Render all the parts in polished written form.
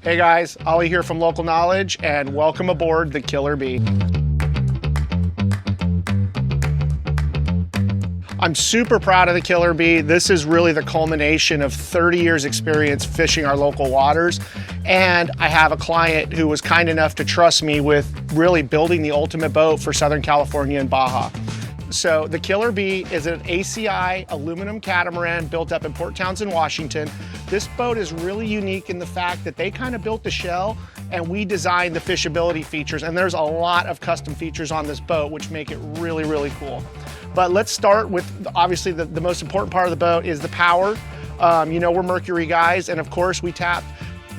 Hey guys, Ollie here from Local Knowledge, and welcome aboard the Killer Bee. I'm super proud of the Killer Bee. This is really the culmination of 30 years experience fishing our local waters. And I have a client who was kind enough to trust me with really building the ultimate boat for Southern California and Baja. So the Killer Bee is an ACI aluminum catamaran built up in Port Townsend, Washington. This boat is really unique in the fact that they kind of built the shell and we designed the fishability features. And there's a lot of custom features on this boat, which make it really, really cool. But let's start with, obviously, the most important part of the boat is the power. You know, we're Mercury guys, and of course we tapped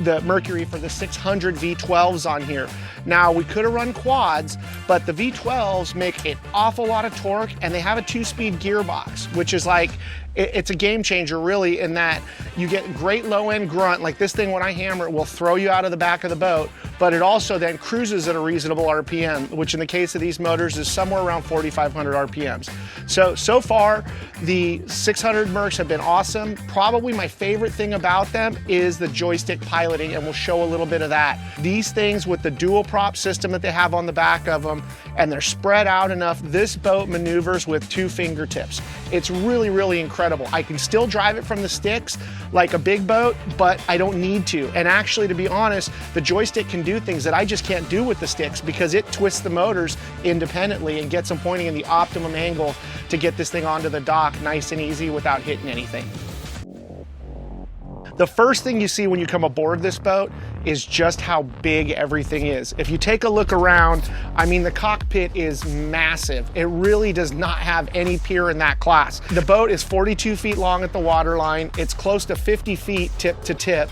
the Mercury for the 600 V12s on here. Now, we could have run quads, but the V12s make an awful lot of torque, and they have a 2-speed gearbox, which is like, it's a game changer really, in that you get great low end grunt. Like this thing, when I hammer it, will throw you out of the back of the boat, but it also then cruises at a reasonable RPM, which in the case of these motors is somewhere around 4,500 RPMs. So far, the 600 Mercs have been awesome. Probably my favorite thing about them is the joystick piloting, and we'll show a little bit of that. These things with the dual prop system that they have on the back of them, and they're spread out enough, this boat maneuvers with 2 fingertips. It's really, really incredible. I can still drive it from the sticks like a big boat, but I don't need to. And actually, to be honest, the joystick can do things that I just can't do with the sticks because it twists the motors independently and gets them pointing in the optimum angle to get this thing onto the dock nice and easy without hitting anything. The first thing you see when you come aboard this boat is just how big everything is. If you take a look around, I mean, the cockpit is massive. It really does not have any peer in that class. The boat is 42 feet long at the waterline. It's close to 50 feet tip to tip,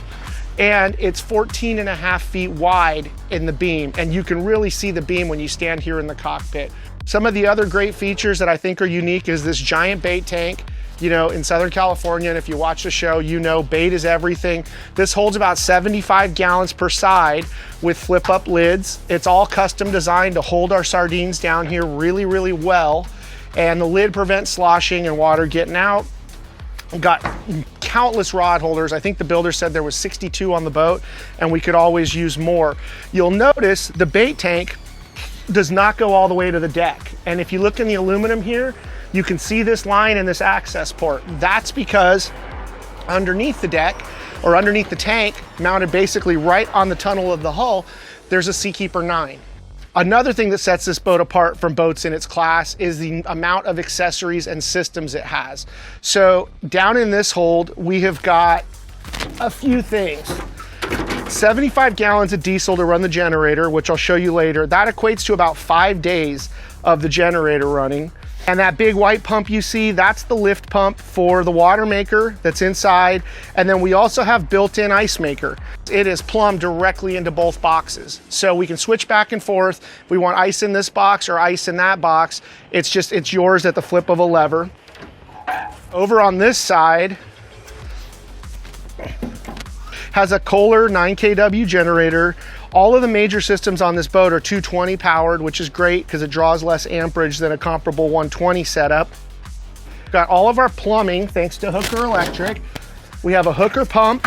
and it's 14.5 feet wide in the beam. And you can really see the beam when you stand here in the cockpit. Some of the other great features that I think are unique is this giant bait tank. You know, in Southern California, and if you watch the show, you know bait is everything. This holds about 75 gallons per side with flip up lids. It's all custom designed to hold our sardines down here really, really well. And the lid prevents sloshing and water getting out. We've got countless rod holders. I think the builder said there was 62 on the boat, and we could always use more. You'll notice the bait tank does not go all the way to the deck. And if you look in the aluminum here, you can see this line and this access port. That's because underneath the deck, or underneath the tank, mounted basically right on the tunnel of the hull, there's a Seakeeper 9. Another thing that sets this boat apart from boats in its class is the amount of accessories and systems it has. So down in this hold, we have got a few things. 75 gallons of diesel to run the generator, which I'll show you later. That equates to about 5 days of the generator running. And that big white pump you see, that's the lift pump for the Watermaker that's inside. And then we also have built-in ice maker. It is plumbed directly into both boxes. So we can switch back and forth. If we want ice in this box or ice in that box, it's yours at the flip of a lever. Over on this side, has a Kohler 9 kW generator. All of the major systems on this boat are 220 powered, which is great because it draws less amperage than a comparable 120 setup. Got all of our plumbing thanks to Hooker Electric. We have a Hooker pump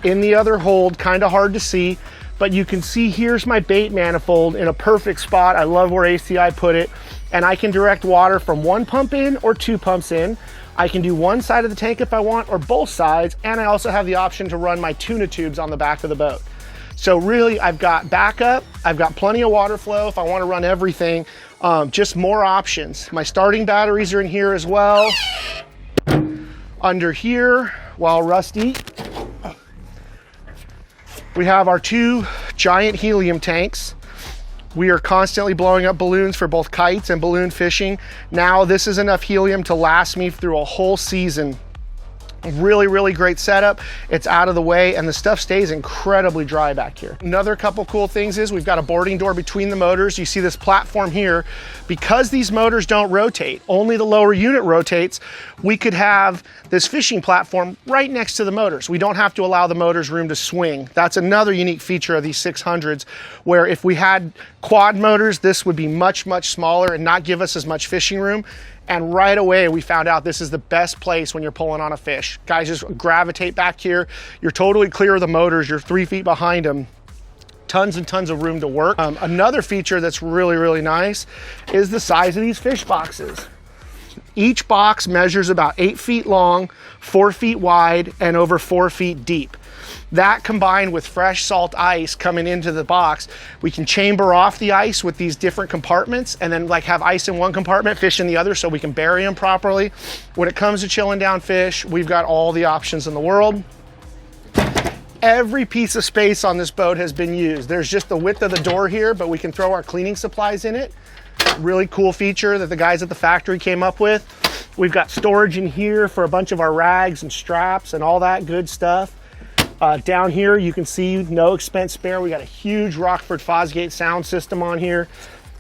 in the other hold, kind of hard to see, but you can see here's my bait manifold in a perfect spot. I love where ACI put it, and I can direct water from 1 pump in or 2 pumps in. I can do one side of the tank if I want, or both sides, and I also have the option to run my tuna tubes on the back of the boat. So really, I've got backup, I've got plenty of water flow if I want to run everything, just more options. My starting batteries are in here as well. Under here, while rusty, we have our 2 giant helium tanks. We are constantly blowing up balloons for both kites and balloon fishing. Now this is enough helium to last me through a whole season. Really, really great setup. It's out of the way, and the stuff stays incredibly dry back here. Another couple cool things is we've got a boarding door between the motors. You see this platform here. Because these motors don't rotate, only the lower unit rotates, we could have this fishing platform right next to the motors. We don't have to allow the motors room to swing. That's another unique feature of these 600s, where if we had quad motors, this would be much, much smaller and not give us as much fishing room. And right away, we found out this is the best place when you're pulling on a fish. Guys just gravitate back here. You're totally clear of the motors. You're 3 feet behind them. Tons and tons of room to work. Another feature that's really, really nice is the size of these fish boxes. Each box measures about 8 feet long, 4 feet wide, and over 4 feet deep. That combined with fresh salt ice coming into the box, we can chamber off the ice with these different compartments and then like have ice in one compartment, fish in the other, so we can bury them properly. When it comes to chilling down fish, we've got all the options in the world. Every piece of space on this boat has been used. There's just the width of the door here, but we can throw our cleaning supplies in it. Really cool feature that the guys at the factory came up with. We've got storage in here for a bunch of our rags and straps and all that good stuff. Down here, you can see no expense spare. We got a huge Rockford Fosgate sound system on here.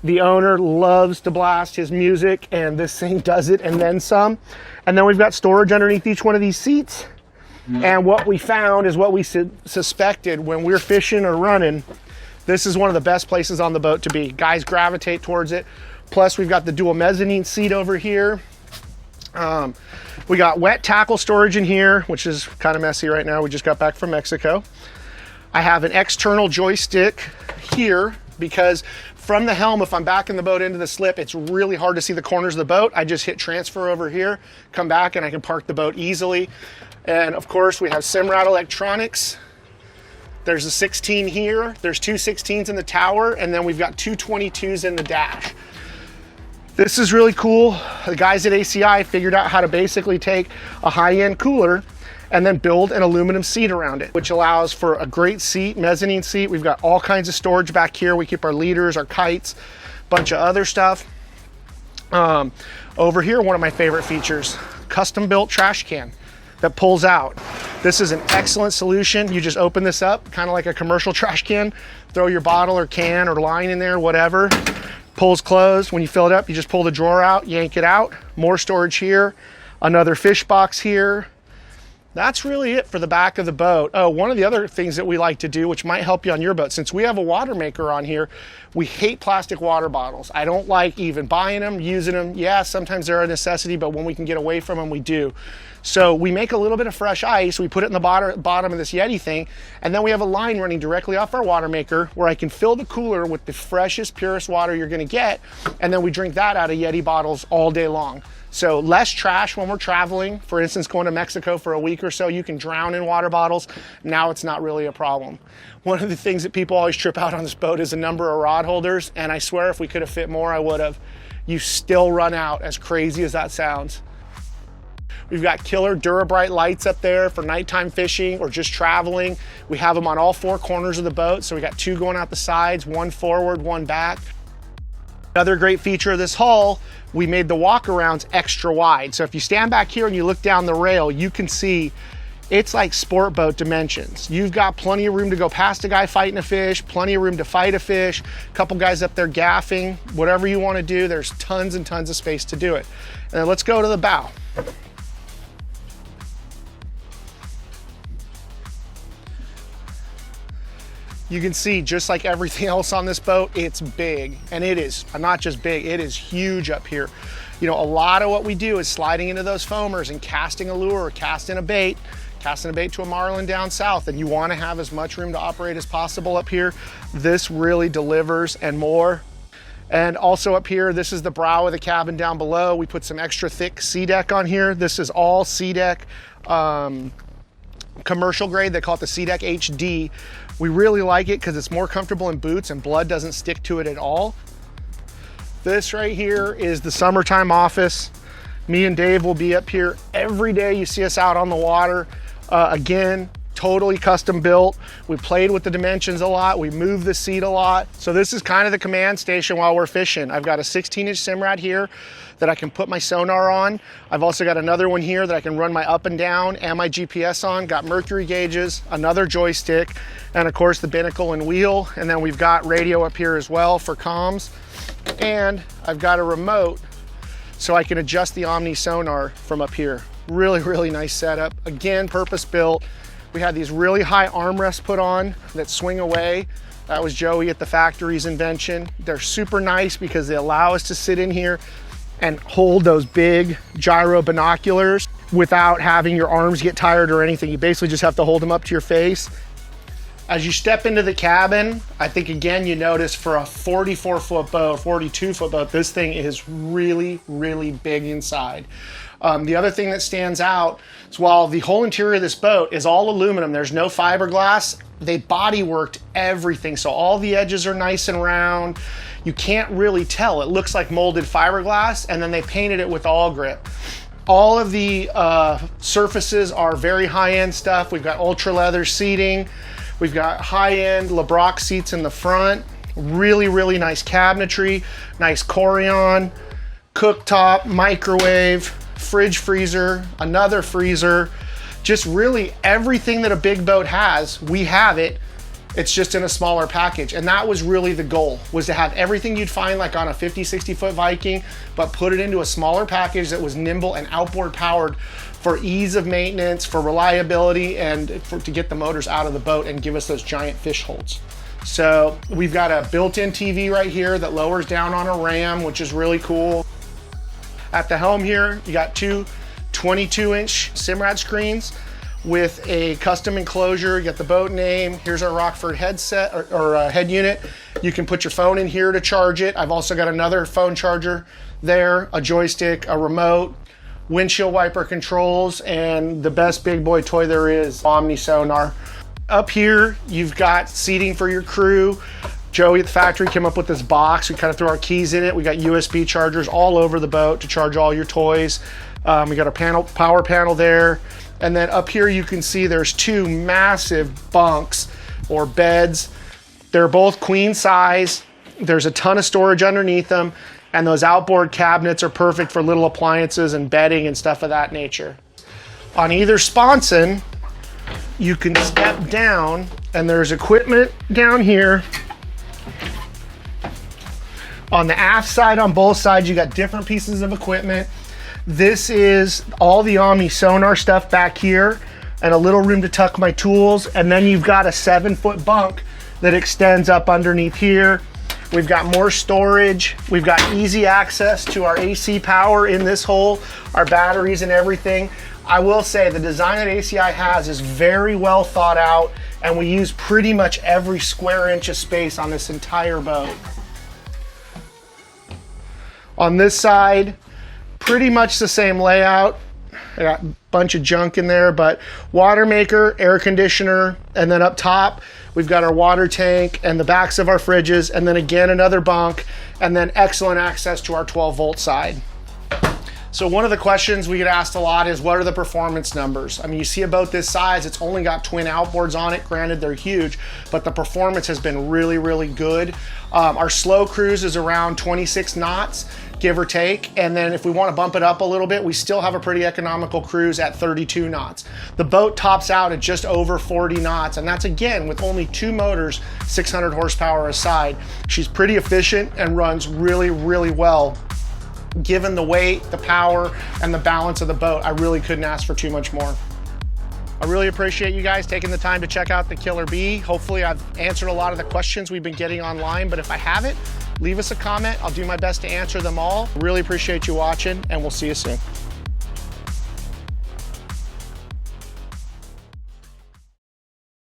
The owner loves to blast his music, and this thing does it and then some. And then we've got storage underneath each one of these seats. And what we found is what we suspected when we're fishing or running. This is one of the best places on the boat to be. Guys gravitate towards it. Plus, we've got the dual mezzanine seat over here. We got wet tackle storage in here, which is kind of messy right now. We just got back from Mexico. I have an external joystick here because from the helm, if I'm backing the boat into the slip, it's really hard to see the corners of the boat. I just hit transfer over here, come back, and I can park the boat easily. And of course, we have Simrad electronics. There's a 16 here. There's 2 16s in the tower, and then we've got 2 22s in the dash. This is really cool. The guys at ACI figured out how to basically take a high-end cooler and then build an aluminum seat around it, which allows for a great seat, mezzanine seat. We've got all kinds of storage back here. We keep our leaders, our kites, bunch of other stuff. Over here, one of my favorite features, custom-built trash can that pulls out. This is an excellent solution. You just open this up, kind of like a commercial trash can, throw your bottle or can or line in there, whatever. Pulls closed. When you fill it up, you just pull the drawer out, yank it out. More storage here, another fish box here. That's really it for the back of the boat. Oh, one of the other things that we like to do, which might help you on your boat, since we have a Watermaker on here, we hate plastic water bottles. I don't like even buying them, using them. Yeah, sometimes they're a necessity, but when we can get away from them, we do. So we make a little bit of fresh ice, we put it in the bottom of this Yeti thing, and then we have a line running directly off our Watermaker where I can fill the cooler with the freshest, purest water you're gonna get, and then we drink that out of Yeti bottles all day long. So less trash when we're traveling. For instance, going to Mexico for a week or so, you can drown in water bottles. Now it's not really a problem. One of the things that people always trip out on this boat is the number of rod holders, and I swear if we could have fit more, I would have. You still run out, as crazy as that sounds. We've got killer Durabright lights up there for nighttime fishing or just traveling. We have them on all 4 corners of the boat. So we got 2 going out the sides, 1 forward, 1 back. Another great feature of this hull, we made the walkarounds extra wide. So if you stand back here and you look down the rail, you can see it's like sport boat dimensions. You've got plenty of room to go past a guy fighting a fish, plenty of room to fight a fish, a couple guys up there gaffing, whatever you want to do, there's tons and tons of space to do it. And then let's go to the bow. You can see, just like everything else on this boat, it's big, and it is not just big, it is huge up here. You know, a lot of what we do is sliding into those foamers and casting a lure or casting a bait to a marlin down south, and you want to have as much room to operate as possible up here. This really delivers and more. And also up here, this is the brow of the cabin down below. We put some extra thick sea deck on here. This is all sea deck, commercial grade. They call it the sea deck HD. We really like it because it's more comfortable in boots and blood doesn't stick to it at all. This right here is the summertime office. Me and Dave will be up here every day. You see us out on the water. Again, totally custom built. We played with the dimensions a lot. We moved the seat a lot. So this is kind of the command station while we're fishing. I've got a 16-inch Simrad here that I can put my sonar on. I've also got another one here that I can run my up and down and my GPS on. Got Mercury gauges, another joystick, and of course the binnacle and wheel. And then we've got radio up here as well for comms. And I've got a remote so I can adjust the Omni sonar from up here. Really, really nice setup. Again, purpose built. We had these really high armrests put on that swing away. That was Joey at the factory's invention. They're super nice because they allow us to sit in here and hold those big gyro binoculars without having your arms get tired or anything. You basically just have to hold them up to your face. As you step into the cabin, I think again, you notice for a 44-foot boat, 42-foot boat, this thing is really, really big inside. The other thing that stands out is while the whole interior of this boat is all aluminum, there's no fiberglass, they body worked everything. So all the edges are nice and round. You can't really tell. It looks like molded fiberglass, and then they painted it with all grip. All of the surfaces are very high-end stuff. We've got ultra leather seating. We've got high-end LeBrock seats in the front. Really, really nice cabinetry, nice Corian, cooktop, microwave, fridge freezer, another freezer. Just really everything that a big boat has, we have it. It's just in a smaller package. And that was really the goal, was to have everything you'd find like on a 50, 60-foot Viking, but put it into a smaller package that was nimble and outboard powered for ease of maintenance, for reliability, and to get the motors out of the boat and give us those giant fish holds. So we've got a built-in TV right here that lowers down on a ram, which is really cool. At the helm here, you got two 22-inch Simrad screens with a custom enclosure. You got the boat name. Here's our Rockford headset or head unit. You can put your phone in here to charge it. I've also got another phone charger there, a joystick, a remote, windshield wiper controls, and the best big boy toy there is, Omni sonar. Up here, you've got seating for your crew. Joey at the factory came up with this box. We kind of threw our keys in it. We got USB chargers all over the boat to charge all your toys. We got a power panel there. And then up here you can see there's two massive bunks or beds. They're both queen size. There's a ton of storage underneath them. And those outboard cabinets are perfect for little appliances and bedding and stuff of that nature. On either sponson, you can step down and there's equipment down here. On the aft side, on both sides, you got different pieces of equipment. This is all the Omni sonar stuff back here and a little room to tuck my tools. And then you've got a 7-foot bunk that extends up underneath here. We've got more storage. We've got easy access to our AC power in this hole, our batteries and everything. I will say the design that ACI has is very well thought out, and we use pretty much every square inch of space on this entire boat. On this side, pretty much the same layout. I got a bunch of junk in there, but Watermaker, air conditioner, and then up top, we've got our water tank and the backs of our fridges, and then again, another bunk, and then excellent access to our 12-volt side. So one of the questions we get asked a lot is, what are the performance numbers? I mean, you see a boat this size, it's only got twin outboards on it. Granted, they're huge, but the performance has been really, really good. Our slow cruise is around 26 knots, give or take. And then if we want to bump it up a little bit, we still have a pretty economical cruise at 32 knots. The boat tops out at just over 40 knots. And that's again, with only two motors, 600 horsepower aside. She's pretty efficient and runs really, really well. Given the weight, the power, and the balance of the boat, I really couldn't ask for too much more. I really appreciate you guys taking the time to check out the Killer Bee. Hopefully I've answered a lot of the questions we've been getting online, but if I haven't, leave us a comment. I'll do my best to answer them all. Really appreciate you watching, and we'll see you soon.